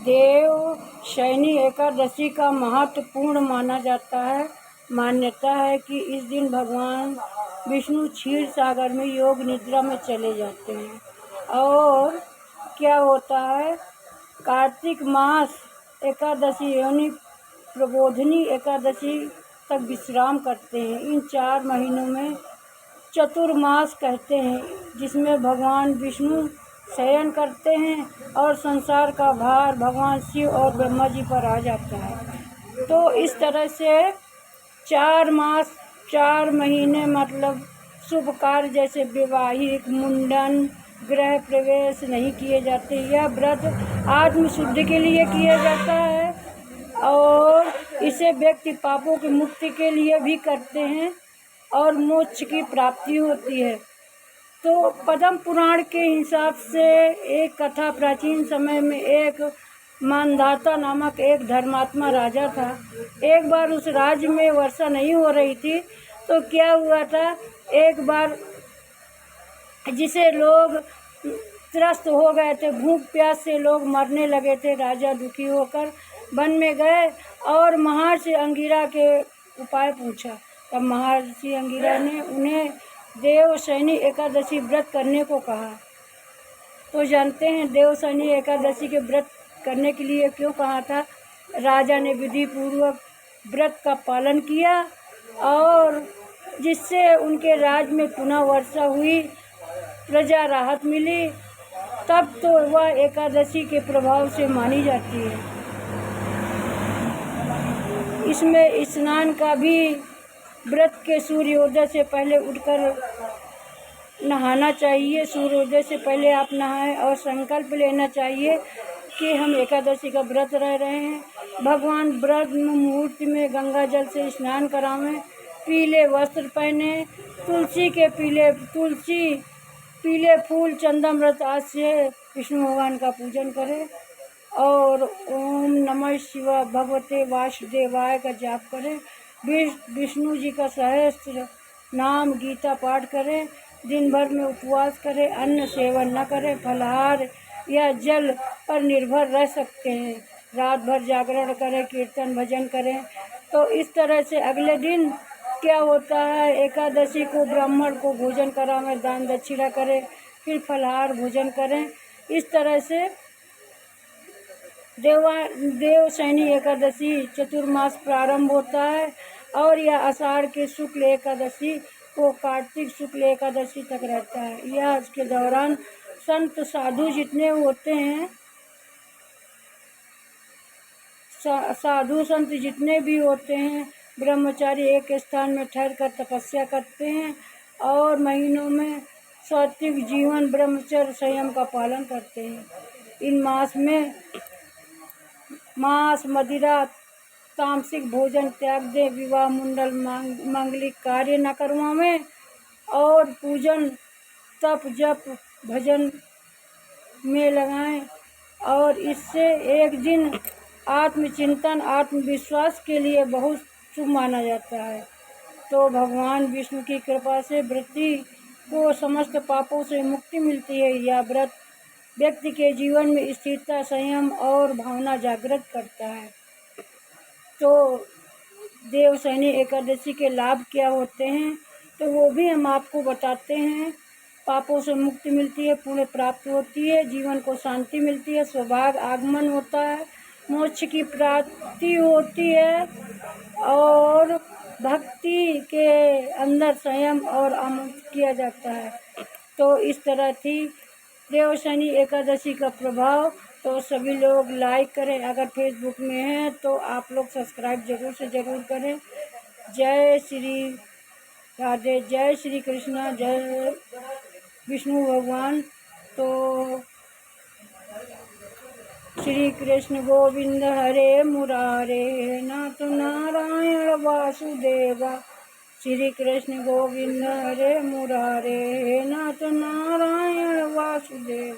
देव शयनी एकादशी का महत्वपूर्ण माना जाता है। मान्यता है कि इस दिन भगवान विष्णु क्षीर सागर में योग निद्रा में चले जाते हैं और क्या होता है, कार्तिक मास एकादशी यानी प्रबोधिनी एकादशी तक विश्राम करते हैं। इन 4 महीनों में चतुर्मास कहते हैं, जिसमें भगवान विष्णु शयन करते हैं और संसार का भार भगवान शिव और ब्रह्मा जी पर आ जाता है। तो इस तरह से 4 मास 4 महीने मतलब शुभ कार्य जैसे विवाहिक, मुंडन, गृह प्रवेश नहीं किए जाते। यह व्रत आत्मशुद्धि के लिए किया जाता है और इसे व्यक्ति पापों की मुक्ति के लिए भी करते हैं और मोक्ष की प्राप्ति होती है। तो पद्म पुराण के हिसाब से एक कथा, प्राचीन समय में एक मानधाता नामक एक धर्मात्मा राजा था। एक बार उस राज्य में वर्षा नहीं हो रही थी, तो क्या हुआ था, एक बार जिसे लोग त्रस्त हो गए थे, भूख प्यास से लोग मरने लगे थे। राजा दुखी होकर वन में गए और महर्षि अंगिरा के उपाय पूछा। तब महर्षि अंगिरा ने उन्हें देवशयनी एकादशी व्रत करने को कहा। तो जानते हैं देवशयनी एकादशी के व्रत करने के लिए क्यों कहा था। राजा ने विधि पूर्वक व्रत का पालन किया और जिससे उनके राज्य में पुनः वर्षा हुई, प्रजा राहत मिली। तब तो वह एकादशी के प्रभाव से मानी जाती है। इसमें स्नान का भी व्रत के सूर्योदय से पहले उठकर नहाना चाहिए। सूर्योदय से पहले आप नहाएं और संकल्प लेना चाहिए कि हम एकादशी का व्रत रह रहे हैं। भगवान ब्रह्म मुहूर्त में गंगा जल से स्नान करावें, पीले वस्त्र पहने, तुलसी पीले फूल, चंदन आदि से विष्णु भगवान का पूजन करें और ओम नमः शिवाय भगवते वासुदेवाय का जाप करें। विष्णु जी का सहस्त्र नाम गीता पाठ करें। दिन भर में उपवास करें, अन्न सेवन न करें, फलाहार या जल पर निर्भर रह सकते हैं। रात भर जागरण करें, कीर्तन भजन करें। तो इस तरह से अगले दिन क्या होता है, एकादशी को ब्राह्मण को भोजन करावें, दान दक्षिणा करें, फिर फलाहार भोजन करें। इस तरह से देवशयनी एकादशी चतुर्मास प्रारंभ होता है और यह आषाढ़ के शुक्ल एकादशी को कार्तिक शुक्ल एकादशी तक रहता है। यह के दौरान संत साधु जितने होते हैं, साधु संत जितने भी होते हैं, ब्रह्मचारी एक स्थान में ठहर कर तपस्या करते हैं और महीनों में सात्विक जीवन ब्रह्मचर्य संयम का पालन करते हैं। इन मास में मांस, मदिरा, तामसिक भोजन त्याग दे, विवाह, मुंडल, मांगलिक कार्य न करवावें और पूजन, तप, जप, भजन में लगाएं और इससे एक दिन आत्मचिंतन, आत्मविश्वास के लिए बहुत शुभ माना जाता है। तो भगवान विष्णु की कृपा से व्यक्ति को समस्त पापों से मुक्ति मिलती है। यह व्रत व्यक्ति के जीवन में स्थिरता, संयम और भावना जागृत करता है। तो देवशयनी एकादशी के लाभ क्या होते हैं, तो वो भी हम आपको बताते हैं। पापों से मुक्ति मिलती है, पुण्य प्राप्त होती है, जीवन को शांति मिलती है, सौभाग्य आगमन होता है, मोक्ष की प्राप्ति होती है और भक्ति के अंदर संयम और अमृत किया जाता है। तो इस तरह थी देवशयनी एकादशी का प्रभाव। तो सभी लोग लाइक करें, अगर फेसबुक में हैं तो आप लोग सब्सक्राइब ज़रूर से ज़रूर करें। जय श्री राधे, जय श्री कृष्णा, जय विष्णु भगवान। तो श्री कृष्ण गोविंद हरे मुरारे, नाथ नारायण वासुदेवा। श्री कृष्ण गोविंद हरे मुरारे, नाथ नारायण वासुदेव।